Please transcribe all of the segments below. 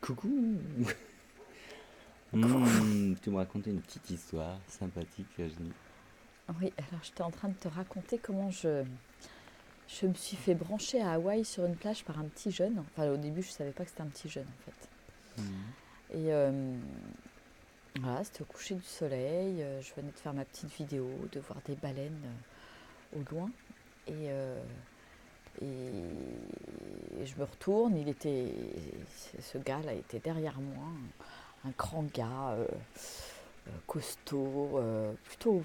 Coucou. Tu me racontais une petite histoire sympathique, Virginie. Oui, alors j'étais en train de te raconter comment je me suis fait brancher à Hawaï sur une plage par un petit jeune. Enfin, au début, je ne savais pas que c'était un petit jeune, en fait. Mhm. Et voilà, c'était au coucher du soleil. Je venais de faire ma petite vidéo, de voir des baleines au loin. Et, euh, et je me retourne, ce gars-là était derrière moi, un grand gars, costaud, plutôt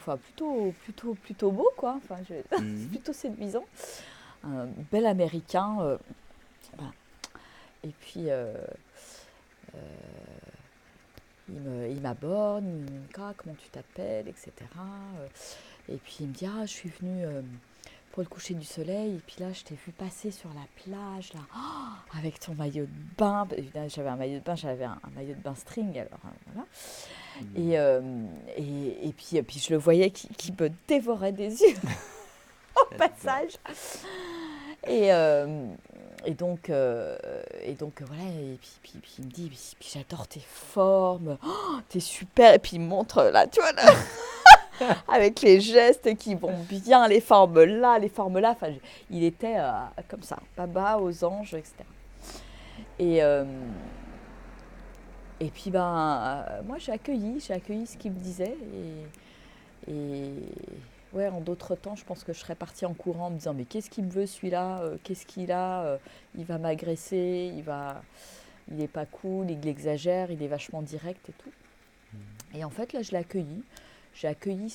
beau, quoi. Enfin, Mhm. plutôt séduisant. Un bel américain. Voilà. Et puis, il m'aborde, il me dit ah, comment tu t'appelles, etc. Et puis il me dit ah, je suis venu pour le coucher du soleil. Et puis là, je t'ai vu passer sur la plage, là, avec ton maillot de bain. Évidemment, j'avais un maillot de bain, j'avais un maillot de bain string, alors voilà. Et, Mhm. euh, et puis je le voyais qui me dévorait des yeux au J'adore. passage. Et, euh, et donc voilà, et puis il me dit, puis j'adore tes formes, oh, t'es super, et puis il me montre là, tu vois, là, avec les gestes qui vont bien, les formes là, enfin, il était comme ça, baba aux anges, etc. Et, euh, et puis moi j'ai accueilli ce qu'il me disait, et ouais, en d'autres temps, je pense que je serais partie en courant en me disant mais qu'est-ce qu'il me veut celui-là, qu'est-ce qu'il a, il va m'agresser, il est pas cool, il exagère, il est vachement direct et tout. Et en fait là, je l'ai accueilli. J'ai accueilli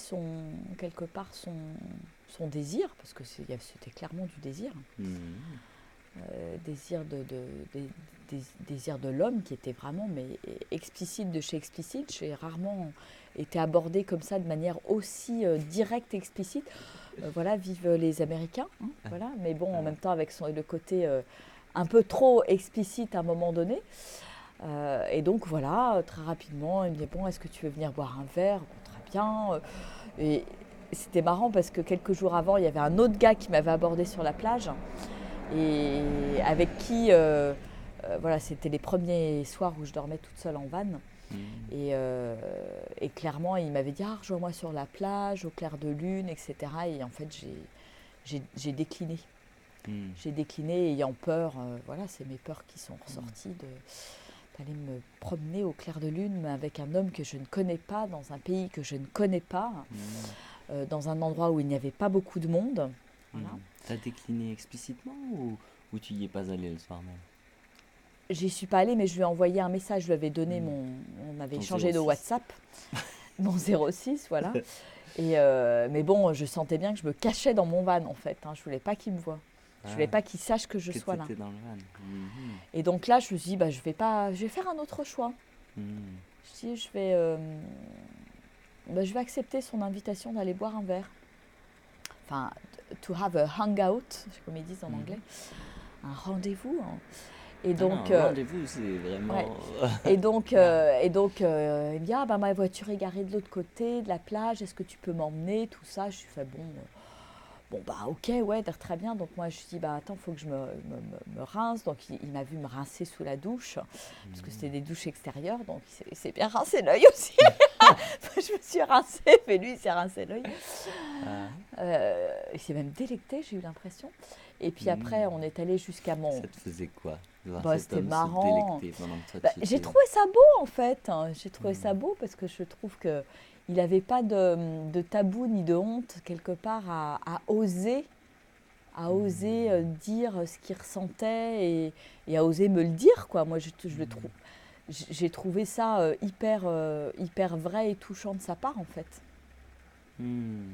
quelque part son désir, parce que c'était clairement du désir, Mhm. désir désir de l'homme qui était vraiment mais explicite de chez explicite. J'ai rarement été abordée comme ça de manière aussi directe et explicite. Voilà, vive les Américains, hein, Ah, voilà. Mais bon, en ah, même temps avec le côté un peu trop explicite à un moment donné. Et donc voilà, très rapidement, il me dit bon, est-ce que tu veux venir boire un verre? Bon, très bien. Et c'était marrant parce que quelques jours avant, il y avait un autre gars qui m'avait abordé sur la plage et avec qui, voilà, c'était les premiers soirs où je dormais toute seule en van. mhm. Et clairement, il m'avait dit ah, rejoins-moi sur la plage, au clair de lune, etc. Et en fait, j'ai décliné. Mhm. J'ai décliné ayant peur, voilà, c'est mes peurs qui sont Mhm. ressorties d'aller me promener au clair de lune mais avec un homme que je ne connais pas, dans un pays que je ne connais pas, Mhm. dans un endroit où il n'y avait pas beaucoup de monde. Voilà. Mhm. T'as décliné explicitement ou tu y es pas allé le soir même? J'y suis pas allée, mais je lui ai envoyé un message, je lui avais donné Mhm. on avait Ton échangé de 06? WhatsApp, mon 06, voilà. Mais bon, je sentais bien que je me cachais dans mon van en fait, hein. Je voulais pas qu'il me voie. Je voulais Ah, pas qu'il sache que je que sois là. t'étais dans le van. Mhm. Et donc là, je me suis dit, bah, je vais faire un autre choix. Mhm. Je dis, je vais accepter son invitation d'aller boire un verre. Enfin, to have a hangout, comme ils disent en anglais, Mhm. un rendez-vous, hein. Et Ah non, donc, rendez-vous, c'est ouais. vraiment. Waouh. Il me dit, ah, bah, ma voiture est garée de l'autre côté de la plage, est-ce que tu peux m'emmener, tout ça. Je suis fait, bon, bah, ok, ouais, très bien. Donc, moi, je dis, bah, attends, il faut que je me rince. Donc, il m'a vu me rincer sous la douche, parce que c'était Mhm. des douches extérieures. Donc, il s'est bien rincé l'œil aussi. Je me suis rincée, mais lui, il s'est rincé l'œil. Ah. Il s'est même délecté, j'ai eu l'impression. Et puis après, Mhm. on est allé jusqu'à mon. Ça te faisait quoi de voir Bah, cet c'était homme se marrant. délecter pendant que toi Bah, tu j'ai étais. trouvé ça beau en fait, hein. J'ai trouvé ça Hmm. beau parce que je trouve que il n'avait pas de tabou ni de honte quelque part à oser Hmm. dire ce qu'il ressentait et à oser me le dire quoi. Moi, Hmm. j'ai trouvé ça hyper vrai et touchant de sa part en fait. Hmm.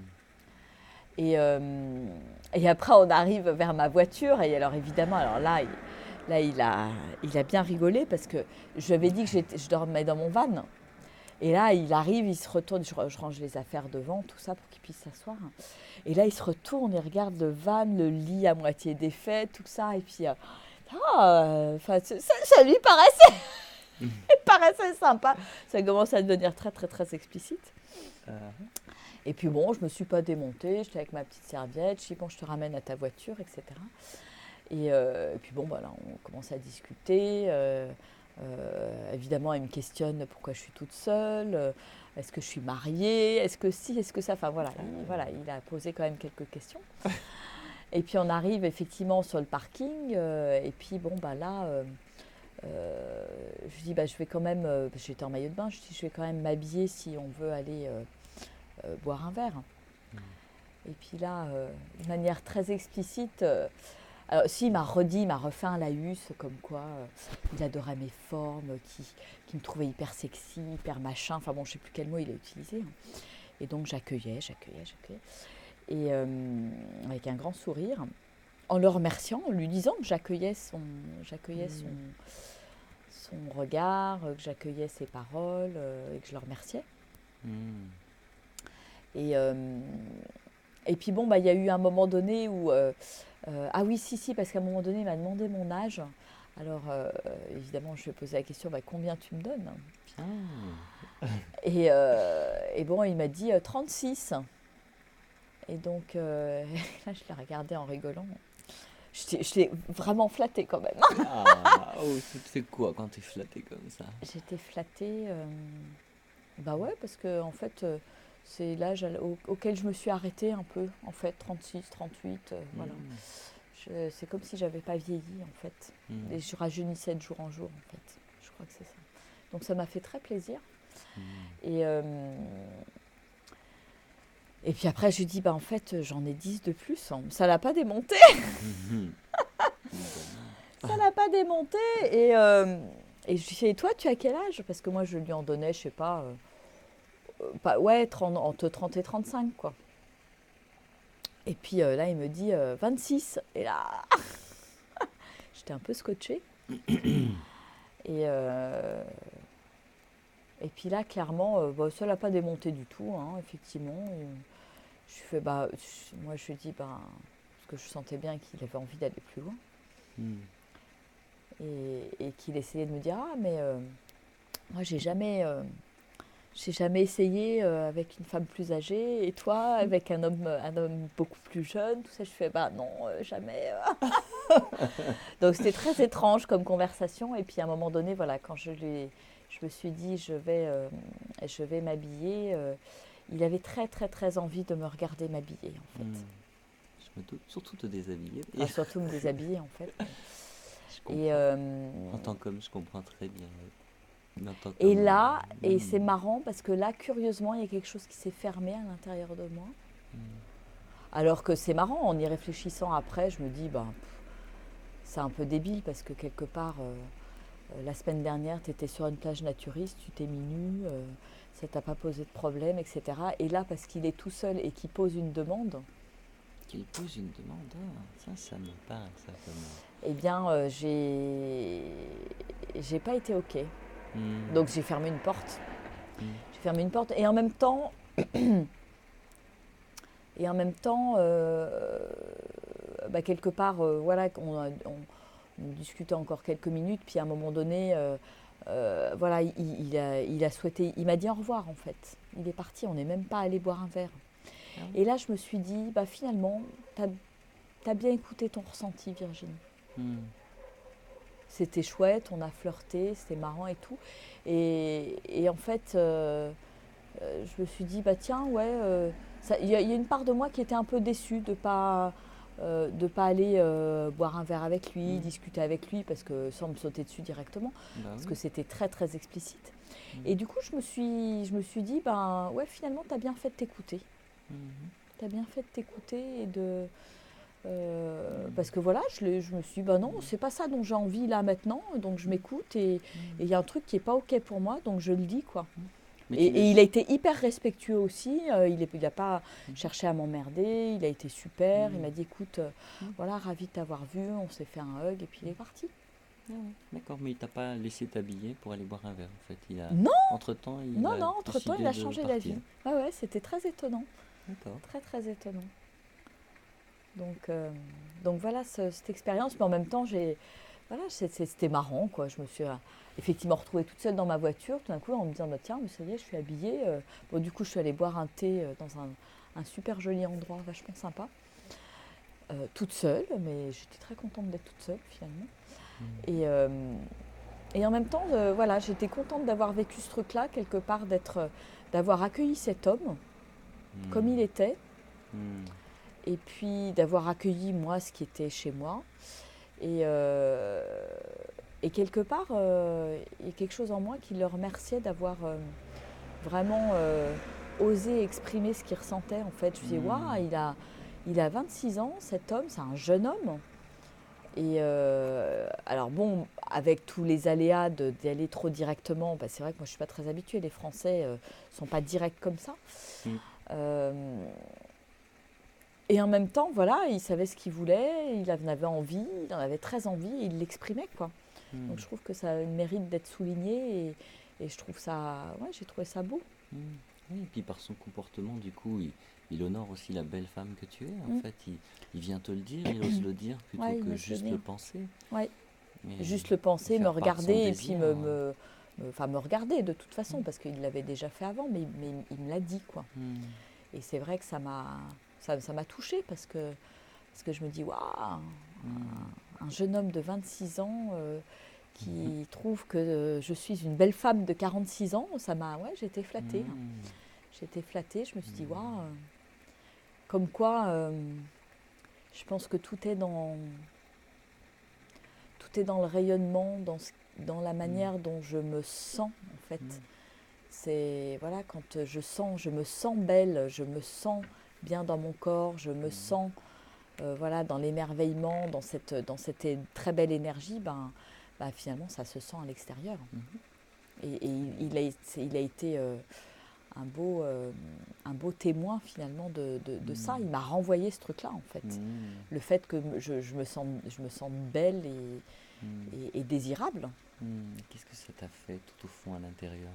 Et, euh, et après, on arrive vers ma voiture. Et alors, évidemment, alors là il a bien rigolé parce que je lui avais dit que je dormais dans mon van. Et là, il arrive, il se retourne. Je range les affaires devant, tout ça, pour qu'il puisse s'asseoir. Et là, il se retourne, il regarde le van, le lit à moitié défait, tout ça. Et puis, ça lui paraissait sympa. Ça commence à devenir très, très, très explicite. Ah. Et puis bon, je me suis pas démontée, j'étais avec ma petite serviette, je dis bon, je te ramène à ta voiture, etc. Et puis bon, voilà, on commence à discuter. Évidemment, il me questionne pourquoi je suis toute seule, est-ce que je suis mariée, est-ce que si, est-ce que ça. Enfin voilà, il a posé quand même quelques questions. Et puis on arrive effectivement sur le parking, et puis bon, bah là, je dis, bah, je vais quand même, j'étais en maillot de bain, je dis, je vais quand même m'habiller si on veut aller boire un verre. Et puis là, de manière très explicite, alors, si, il m'a refait un laïus, comme quoi il adorait mes formes, qui me trouvait hyper sexy, hyper machin. Enfin bon, je ne sais plus quel mot il a utilisé, hein. Et donc j'accueillais. Et avec un grand sourire, en le remerciant, en lui disant que j'accueillais son regard, que j'accueillais ses paroles, et que je le remerciais. Mm. Et puis bon, bah, il y a eu un moment donné où... ah oui, si, parce qu'à un moment donné, il m'a demandé mon âge. Alors, évidemment, je lui ai posé la question, bah, combien tu me donnes? Ah. Et bon, il m'a dit 36. Et donc, là, je l'ai regardé en rigolant. Je l'ai vraiment flatté quand même. Ah, oh, ça te fait quoi quand t'es flatté comme ça? J'étais flattée. Bah ouais, parce que en fait, c'est l'âge auquel je me suis arrêtée un peu, en fait, 36, 38, voilà. Mm. C'est comme si j'avais pas vieilli, en fait. Mm. Et je rajeunissais de jour en jour, en fait. Je crois que c'est ça. Donc ça m'a fait très plaisir. Mm. Et puis après, je lui dis, bah en fait, j'en ai 10 de plus, hein. Ça l'a pas démonté. Mhm. Ça l'a pas démonté. Et je lui dis, et toi, tu as quel âge? Parce que moi, je lui en donnais, je sais pas, ouais, entre 30 et 35, quoi. Et puis là, il me dit 26. Et là, j'étais un peu scotchée. Et, et puis là, clairement, bah, ça l'a pas démonté du tout, hein, effectivement. Et je fais, bah, moi, je lui dis, bah, parce que je sentais bien qu'il avait envie d'aller plus loin. Mm. Et qu'il essayait de me dire, ah, mais moi, j'ai jamais essayé avec une femme plus âgée, et toi, avec un homme beaucoup plus jeune, tout ça. Je fais, bah non, jamais. Donc c'était très étrange comme conversation. Et puis à un moment donné, voilà, quand je me suis dit, je vais m'habiller, il avait très très très envie de me regarder m'habiller, en fait. Mm. Je me doute, surtout te déshabiller. Enfin, surtout me déshabiller, en fait. Je comprends. Et, En tant qu'homme, je comprends très bien. Mais en tant et qu'homme, là, et c'est marrant parce que là, curieusement, il y a quelque chose qui s'est fermé à l'intérieur de moi. Mm. Alors que c'est marrant, en y réfléchissant après, je me dis, bah, c'est un peu débile parce que quelque part, la semaine dernière, tu étais sur une plage naturiste, tu t'es mis nu, ça t'a pas posé de problème, etc. Et là, parce qu'il est tout seul et qu'il pose une demande, Qu'il pose une demande, ça me parle, ça comme. eh bien, j'ai pas été OK. Mm. Donc j'ai fermé une porte. Mm. J'ai fermé une porte et en même temps, bah, quelque part, voilà, on discutait encore quelques minutes, puis à un moment donné, voilà, il a souhaité, il m'a dit au revoir en fait. Il est parti, on n'est même pas allé boire un verre. Ah oui. Et là, je me suis dit, bah finalement, t'as bien écouté ton ressenti, Virginie. Mm. C'était chouette, on a flirté, c'était marrant et tout. Et en fait, je me suis dit, bah tiens, ouais, il y a une part de moi qui était un peu déçue de pas aller boire un verre avec lui, discuter avec lui, parce que sans me sauter dessus directement, Bah parce oui. que c'était très très explicite. Et du coup, je me suis dit, ben ouais, finalement, t'as bien fait de t'écouter. Mhm. T'as bien fait de t'écouter et de... parce que voilà, je me suis dit, bah non, c'est pas ça dont j'ai envie là maintenant, donc je m'écoute et il y a un truc qui est pas OK pour moi, donc je le dis, quoi. Mais Et il a été hyper respectueux aussi, il n'a pas cherché à m'emmerder, il a été super, il m'a dit, écoute, voilà, ravi de t'avoir vu, on s'est fait un hug et puis il est parti. Ah ouais, d'accord, mais il t'a pas laissé t'habiller pour aller boire un verre en fait. Non. Entre-temps, Non, entre-temps, il a décidé de changé partir. d'avis. Ouais, c'était très étonnant, D'accord. très très étonnant. Donc voilà cette expérience, mais en même temps, voilà, c'était marrant, quoi. Je me suis effectivement retrouvée toute seule dans ma voiture, tout d'un coup, en me disant, bah, tiens, mais ça y est, je suis habillée. Bon, du coup, je suis allée boire un thé dans un super joli endroit, vachement sympa. Toute seule, mais j'étais très contente d'être toute seule, finalement. Et Et en même temps, voilà, j'étais contente d'avoir vécu ce truc-là, quelque part, d'avoir accueilli cet homme comme il était, Hmm. et puis d'avoir accueilli, moi, ce qui était chez moi. Et, quelque part, il y a quelque chose en moi qui le remerciait d'avoir vraiment osé exprimer ce qu'il ressentait. En fait, je me disais, waouh, il a 26 ans, cet homme, c'est un jeune homme. Et alors bon, avec tous les aléas d'y aller trop directement, bah, c'est vrai que moi je ne suis pas très habituée, les Français ne sont pas directs comme ça. Hmm. Euh, et en même temps, voilà, il savait ce qu'il voulait, il en avait envie, il en avait très envie, et il l'exprimait, quoi. Hmm. Donc je trouve que ça mérite d'être souligné, et je trouve ça, ouais, j'ai trouvé ça beau. Hmm. Oui, et puis par son comportement, du coup, il honore aussi la belle femme que tu es. En Mm. fait, il vient te le dire, il ose le dire plutôt Ouais, il que me se le juste dit. le penser. Ouais. Juste le Et penser, me faire part de son regarder, et puis désir. enfin, me regarder de toute façon, Hmm. parce qu'il l'avait déjà fait avant, mais il me l'a dit, quoi. Hmm. Et c'est vrai que ça m'a touchée, parce que je me dis, waouh, Hmm. un jeune homme de 26 ans Mhm. qui trouve que je suis une belle femme de 46 ans, ouais, j'étais flattée. Hmm. J'étais flattée, je me suis dit, Hmm. waouh, comme quoi, je pense que tout est dans le rayonnement, dans la Hmm. manière dont je me sens, en fait. Hmm. C'est, voilà, quand je me sens belle, je me sens bien dans mon corps, je me Hmm. sens voilà, dans l'émerveillement, dans cette très belle énergie, finalement, ça se sent à l'extérieur. Mhm. Et il a été un beau témoin, finalement, de ça. Hmm. Il m'a renvoyé ce truc-là, en fait. Hmm. Le fait que je me sens belle Hmm. et désirable. Hmm. Qu'est-ce que ça t'a fait tout au fond à l'intérieur?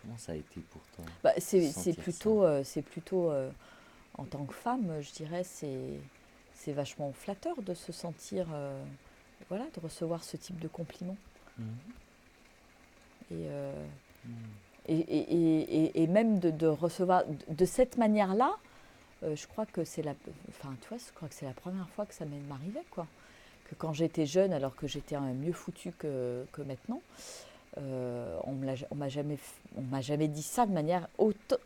Comment ça a été pour toi de sentir ça? C'est plutôt en tant que femme, je dirais, c'est vachement flatteur de se sentir, voilà, de recevoir ce type de compliment. Mhm. Et, euh, Hmm. et même de recevoir de cette manière-là, je crois que enfin, tu vois, je crois que c'est la première fois que ça m'arrivait, quoi. Que quand j'étais jeune, alors que j'étais mieux foutue que maintenant, on m'a jamais dit ça de manière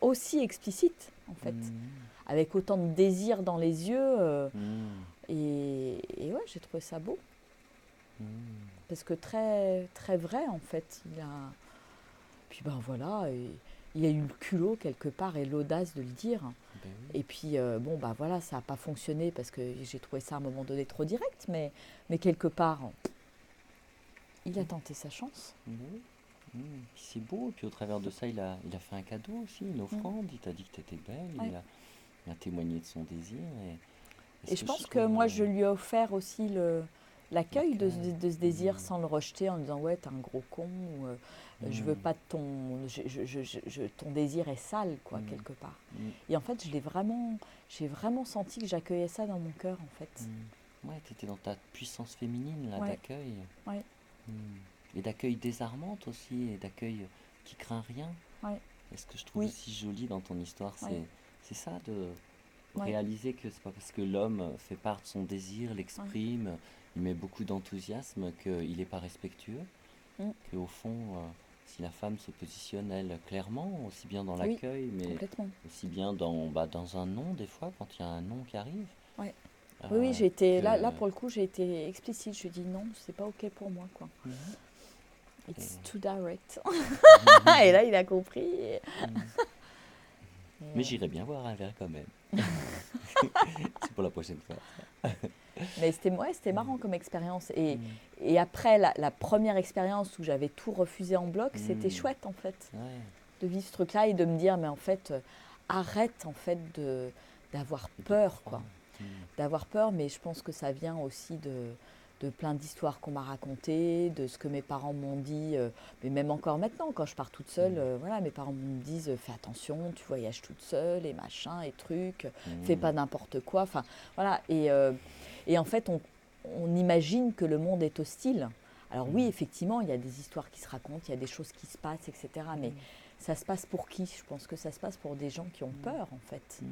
aussi explicite, en fait, Hmm. avec autant de désir dans les yeux. Hmm. Et ouais, j'ai trouvé ça beau, Hmm. parce que très, très vrai, en fait. Puis ben voilà, il a eu le culot quelque part et l'audace de le dire. Ben oui. Et puis bon, bah voilà, ça n'a pas fonctionné parce que j'ai trouvé ça à un moment donné trop direct, mais quelque part, il a tenté sa chance. Ben oui. Hmm. Puis c'est beau, et puis au travers de ça, il a fait un cadeau aussi, une Mm. offrande. Il t'a dit que tu étais belle, Ouais. il a témoigné de son désir. Et Et ce je que je pense que trouve moi, je lui ai offert aussi l'accueil l'accueil. de ce désir sans le rejeter en disant ouais, t'es un gros con, ou je veux Hmm. pas de ton désir est sale, quoi, Hmm. quelque part. Hmm. Et en fait, j'ai vraiment senti que j'accueillais ça dans mon cœur, en fait. Ouais, t'étais dans ta puissance féminine là Ouais, d'accueil. ouais, Hmm. Et d'accueil désarmante aussi, et d'accueil qui craint rien. ouais, Et ce que je trouve oui, aussi joli dans ton histoire, ouais, c'est ça, de ouais, réaliser que c'est pas parce que l'homme fait part de son désir, ouais. l'exprime, il met beaucoup d'enthousiasme, qu'il n'est pas respectueux. Mm. Qu'au fond, si la femme se positionne, elle, clairement, aussi bien dans Oui, l'accueil, mais complètement. aussi bien dans un non, des fois, quand il y a un non qui arrive, Ouais. Oui, oui, j'ai été là que... pour le coup, j'ai été explicite. Je dis non, c'est pas ok pour moi, quoi. Mhm. It's Et- too direct. Et là, il a compris. Mhm. Mais j'irai bien boire un verre quand même. C'est pour la prochaine fois. Mais c'était marrant comme expérience. Mm. Et après la première expérience où j'avais tout refusé en bloc, c'était Mm. chouette, en fait, Ouais. de vivre ce truc-là et de me dire, mais en fait, arrête, en fait, d'avoir Et de peur, croire. quoi. Mm. D'avoir peur, mais je pense que ça vient aussi de plein d'histoires qu'on m'a racontées, de ce que mes parents m'ont dit, mais même encore maintenant, quand je pars toute seule, Mm. voilà, mes parents me disent, fais attention, tu voyages toute seule, et machin, et trucs, fais Mm. pas n'importe quoi, enfin, voilà, et en fait, on imagine que le monde est hostile. Alors oui, Mm. effectivement, il y a des histoires qui se racontent, il y a des choses qui se passent, etc., mais Mm. ça se passe pour qui? Je pense que ça se passe pour des gens qui ont Mm. peur, en fait. Mm.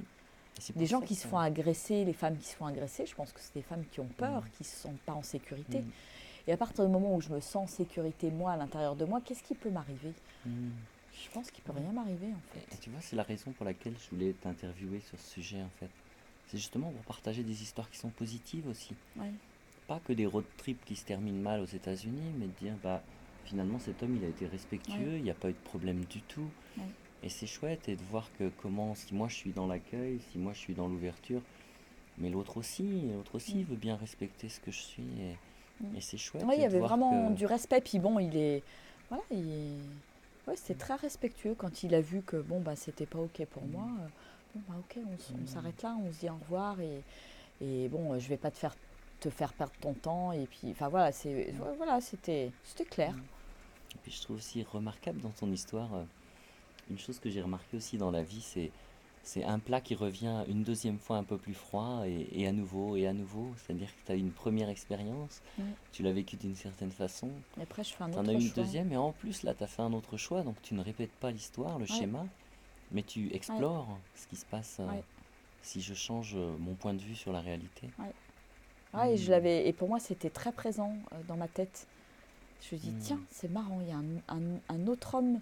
Et c'est Les pour gens ça qui se que... font agresser, les femmes qui se font agresser, je pense que c'est des femmes qui ont peur, Mm. qui ne se sentent pas en sécurité. Mm. Et à partir du moment où je me sens en sécurité, moi, à l'intérieur de moi, qu'est-ce qui peut m'arriver? Hmm. Je pense qu'il peut rien m'arriver, en Et fait. tu vois, c'est la raison pour laquelle je voulais t'interviewer sur ce sujet en fait. C'est justement pour partager des histoires qui sont positives aussi. Ouais, Pas que des road trips qui se terminent mal aux États-Unis, mais de dire bah finalement cet homme il a été ouais, respectueux, il n'y a pas eu de problème du tout. ouais. Et c'est chouette et de voir que comment si moi je suis dans l'accueil, si moi je suis dans l'ouverture, mais l'autre aussi Mm, veut bien respecter ce que je suis mm. et c'est chouette Ouais, il et y de avait voir vraiment que du respect. Puis bon, il est. Voilà, ouais, c'était très respectueux quand il a vu que bon, bah, c'était pas OK pour moi. Bon, bah, OK, on s'arrête là, on se dit au revoir. Et bon, je vais pas te faire perdre ton temps. Et puis, enfin voilà, ouais, voilà, c'était clair. et puis je trouve aussi remarquable dans ton histoire une chose que j'ai remarqué aussi dans la vie, c'est un plat qui revient une deuxième fois un peu plus froid et à nouveau et à nouveau. C'est-à-dire que tu as eu une première expérience, Ouais. tu l'as vécu d'une certaine façon, Et après, je fais un tu en as autre eu une choix. deuxième et en plus là tu as fait un autre choix. Donc tu ne répètes pas l'histoire, le Ouais, schéma, mais tu ouais, explores ce qui se passe ouais, si je change mon point de vue sur la réalité. ouais. Ouais, Hmm, et pour moi, c'était très présent dans ma tête. Je me dis, tiens, hmm, c'est marrant, il y a un autre homme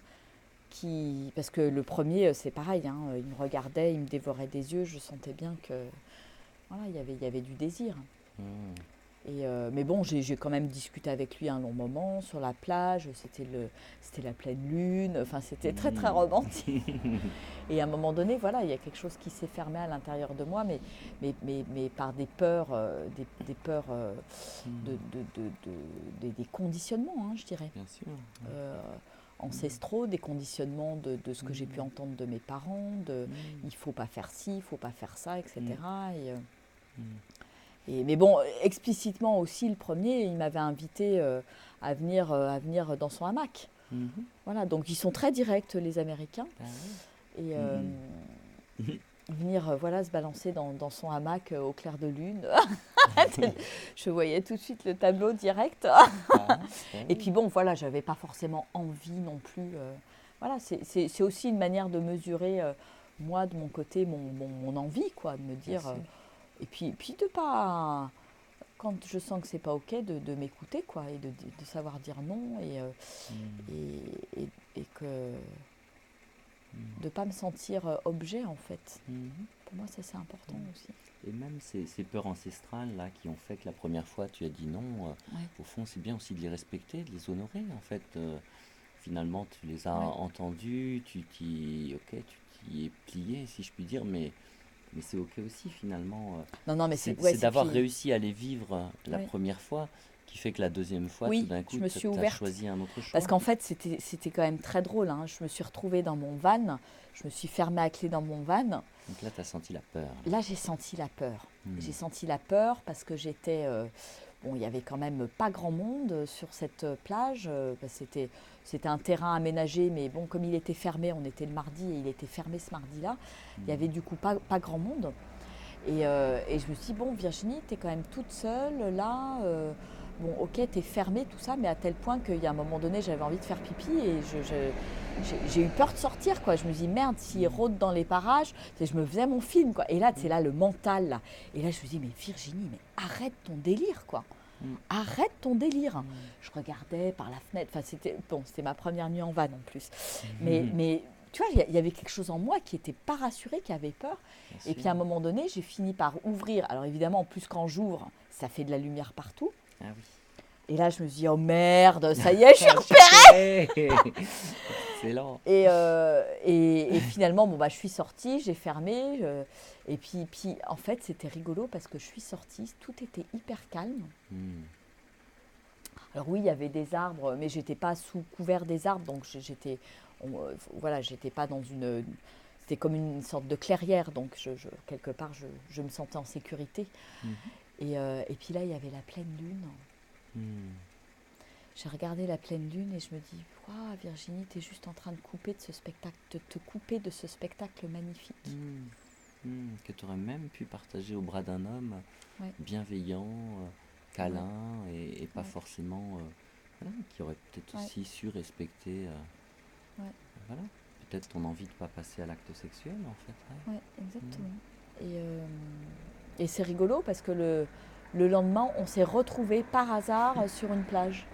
qui. Parce que le premier, c'est pareil, hein, il me regardait, il me dévorait des yeux, je sentais bien que. Voilà, il y avait du désir. hmm, Mais bon, j'ai quand même discuté avec lui un long moment sur la plage, c'était la pleine lune, enfin, c'était très, très hmm. romantique. Et à un moment donné, voilà, il y a quelque chose qui s'est fermé à l'intérieur de moi, mais par des peurs, des peurs Hmm, des conditionnements, hein, je dirais, bien sûr. Ouais. euh, Hmm, ancestraux, des conditionnements de ce que j'ai pu hmm, entendre de mes parents, de hmm, il faut pas faire ci, il faut pas faire ça, hmm, etc. hmm. Mais bon, explicitement aussi, le premier, il m'avait invité à venir dans son hamac. Mhm. Voilà, donc ils sont très directs, les Américains. Ah oui. Et Hmm, hmm. venir voilà, se balancer dans son hamac au clair de lune. Je voyais tout de suite le tableau direct. Ah, ah Et oui. puis bon, voilà, j'avais pas forcément envie non plus. Voilà, c'est aussi une manière de mesurer, moi, de mon côté, mon envie, quoi, de me Bien dire. sûr. Et puis de pas. Quand je sens que c'est pas OK, de m'écouter, quoi, et de savoir dire non, Hmm, et, et que. hmm, De pas me sentir objet, en fait. mhm, Pour moi, ça, c'est important hmm. aussi. Et même ces peurs ancestrales là qui ont fait que la première fois tu as dit non, Ouais, au fond c'est bien aussi de les respecter, de les honorer en fait. Finalement tu les as ouais. entendus, ok, tu t'y es plié si je puis dire, mais c'est ok aussi finalement. Non, non, mais C'est c'est d'avoir puis. réussi à les vivre la Ouais. première fois qui fait que la deuxième fois tout Oui, d'un je coup me tu suis as ouverte. choisi un autre Parce choix. qu'en fait, c'était quand même très drôle, hein. Je me suis retrouvée dans mon van. Je me suis fermée à clé dans mon van. Donc là tu as senti la peur là. Là, j'ai senti la peur. Hmm, J'ai senti la peur parce que j'étais. Bon, il y avait quand même pas grand monde sur cette plage. C'était un terrain aménagé, mais bon, comme il était fermé, on était le mardi et il était fermé ce mardi-là. Il y avait hmm, du coup pas grand monde. Et je me suis dit, bon, Virginie, tu es quand même toute seule là. Bon, ok, tu es fermée, tout ça, mais à tel point qu'il y a un moment donné, j'avais envie de faire pipi et j'ai eu peur de sortir, quoi. Je me dis, merde, s'il hmm, rôde dans les parages, je me faisais mon film, quoi. Et là, c'est hmm, là le mental, là. Et là, je me dis, mais Virginie, mais arrête ton délire, quoi. hmm, Arrête ton délire. hmm, Je regardais par la fenêtre, enfin, c'était ma première nuit en van en plus. hmm. Mais tu vois, il y avait quelque chose en moi qui n'était pas rassuré, qui avait peur. Bien Et sûr. puis à un moment donné, j'ai fini par ouvrir. Alors évidemment, en plus quand j'ouvre, ça fait de la lumière partout. Ah oui. Et là, je me suis dit, oh merde, ça y est, je suis Je repéré. Excellent. et finalement, bon, bah, je suis sortie, j'ai fermé. Et puis, en fait, c'était rigolo parce que je suis sortie, tout était hyper calme. Hmm, Alors oui, il y avait des arbres, mais j'étais pas sous couvert des arbres, donc voilà, j'étais pas dans une. C'était comme une sorte de clairière, donc quelque part, je me sentais en sécurité. mhm, Et puis là, il y avait la pleine lune. hmm, J'ai regardé la pleine lune et je me dis, waouh, Virginie, t'es juste en train de couper de ce spectacle, de te couper de ce spectacle magnifique. hmm, que tu aurais même pu partager au bras d'un homme Ouais, bienveillant, ouais, câlin et pas ouais, forcément. Voilà, qui aurait peut-être ouais, aussi su respecter. ouais, Voilà, peut-être ton envie de pas passer à l'acte sexuel en fait. Ouais. ouais, Hmm, exactement. Et, euh, et c'est rigolo parce que Le lendemain, on s'est retrouvés par hasard sur une plage.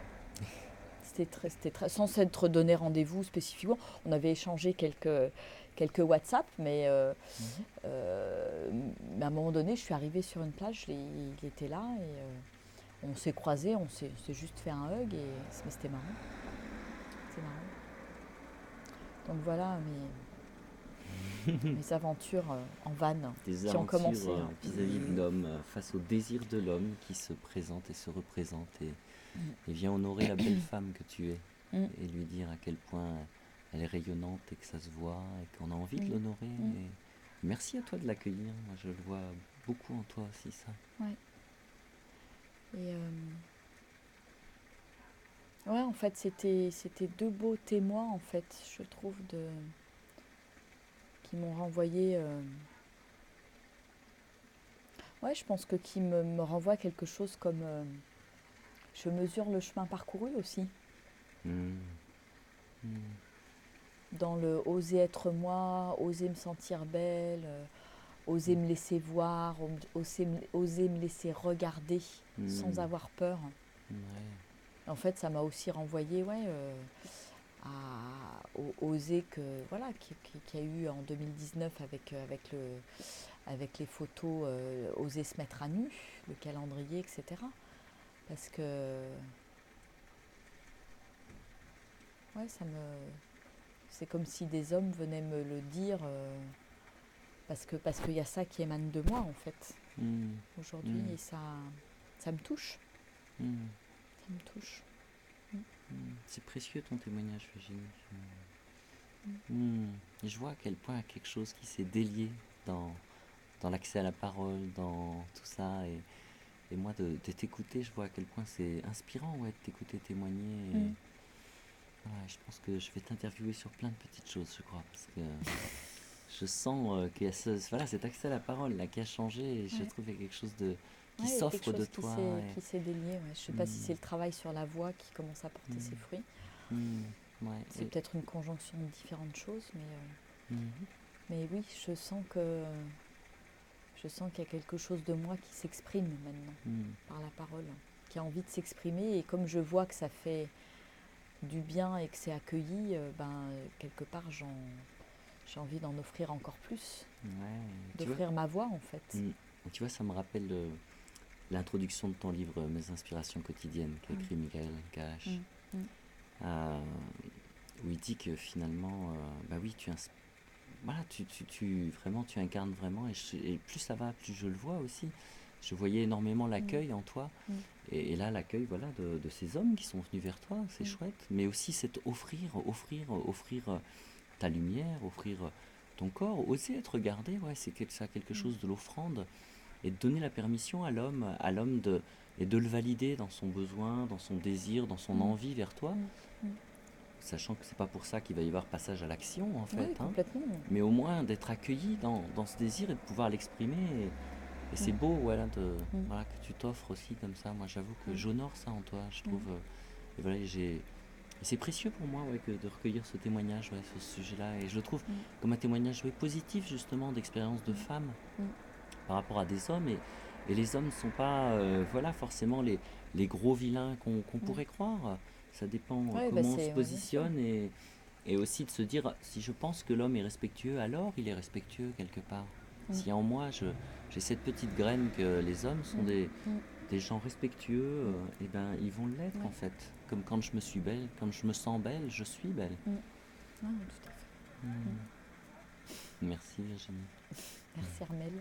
Sans s'être donné rendez-vous spécifiquement. On avait échangé quelques WhatsApp, Mhm. mais à un moment donné, je suis arrivée sur une plage, il était là et on s'est croisés, on s'est juste fait un hug, mais c'était marrant. C'est marrant. Donc voilà mes aventures en van Des qui ont commencé. aventures Hein. vis-à-vis de l'homme, face au désir de l'homme qui se présente et se représente et vient honorer la belle femme que tu es Mm, et lui dire à quel point elle est rayonnante et que ça se voit et qu'on a envie de mm, l'honorer. mm. Et merci à toi de l'accueillir. Moi, je le vois beaucoup en toi aussi, ça. Ouais. Et ouais, en fait, c'était deux beaux témoins, en fait, je trouve, qui m'ont renvoyé. Ouais, je pense que qui me renvoie quelque chose comme je mesure le chemin parcouru aussi, Mm. Mm. dans le oser être moi, oser me sentir belle, oser me laisser voir, oser me laisser regarder sans Mm. avoir peur. Ouais. En fait, ça m'a aussi renvoyé, ouais, oser que voilà, qu'il y a eu en 2019 avec les photos, oser se mettre à nu, le calendrier, etc. Parce que ouais, c'est comme si des hommes venaient me le dire, parce qu'il y a ça qui émane de moi en fait Mm. aujourd'hui, Mm. et ça me touche, Mm. ça me touche. Mm. C'est précieux ton témoignage, Virginie. Mm. Et je vois à quel point quelque chose qui s'est délié dans l'accès à la parole, dans tout ça. Et moi, de t'écouter, je vois à quel point c'est inspirant, ouais, de t'écouter témoigner. Et Mm. voilà, je pense que je vais t'interviewer sur plein de petites choses, je crois, parce que je sens qu'il y a voilà, cet accès à la parole là qui a changé. Et je Ouais. trouve qu'il y a quelque chose de qui Ouais, il y a quelque s'offre de chose toi. qui s'est délié. Ouais. Je sais pas si Mm, c'est le travail sur la voix qui commence à porter ses mm, fruits. mm, ouais, C'est peut-être une conjonction de différentes choses, mhm, mais oui, je sens qu'il y a quelque chose de moi qui s'exprime maintenant mm, par la parole, qui a envie de s'exprimer. Et comme je vois que ça fait du bien et que c'est accueilli, quelque part, j'ai envie d'en offrir encore plus, ouais, tu vois, d'offrir ma voix en fait. mm, tu vois, ça me rappelle l'introduction de ton livre Mes inspirations quotidiennes qu'a Mm, écrit Michael Kahash, mm, mm, euh, où il dit que finalement, bah oui, voilà, vraiment, tu incarnes vraiment, et plus ça va, plus je le vois aussi. Je voyais énormément mm, l'accueil en toi, mm, et là, l'accueil, voilà, de ces hommes qui sont venus vers toi, c'est mm, chouette, mais aussi c'est offrir ta lumière, offrir ton corps, oser être regardé, ouais, ça a quelque mm, chose de l'offrande, et de donner la permission à l'homme et de le valider dans son besoin, dans son désir, dans son mm, envie vers toi, mm, mm. sachant que c'est pas pour ça qu'il va y avoir passage à l'action en Oui, fait, hein, complètement. mais au moins d'être accueilli dans ce désir et de pouvoir l'exprimer. Et c'est Mm, beau, voilà, mm, voilà, que tu t'offres aussi comme ça. Moi, j'avoue que mm, j'honore ça en toi, je trouve. mm, Et voilà, et c'est précieux pour moi, ouais, de recueillir ce témoignage, ouais, sur ce sujet-là. Et je le trouve mm, comme un témoignage, ouais, positif, justement, d'expérience de femme mm, par rapport à des hommes. Et les hommes ne sont pas, voilà, forcément les gros vilains qu'on mm. pourrait croire. Ça dépend Ouais, comment on se ouais, bien sûr. positionne, et aussi de se dire, si je pense que l'homme est respectueux, alors il est respectueux quelque part. Mm, Si en moi, j'ai cette petite graine que les hommes sont mm, mm, des gens respectueux, mm. et ben ils vont l'être en Ouais. fait. Comme quand je me suis belle, quand je me sens belle, je suis belle. Mm. Ah, tout à fait. Mm. Hmm. Merci Virginie. Merci Armel.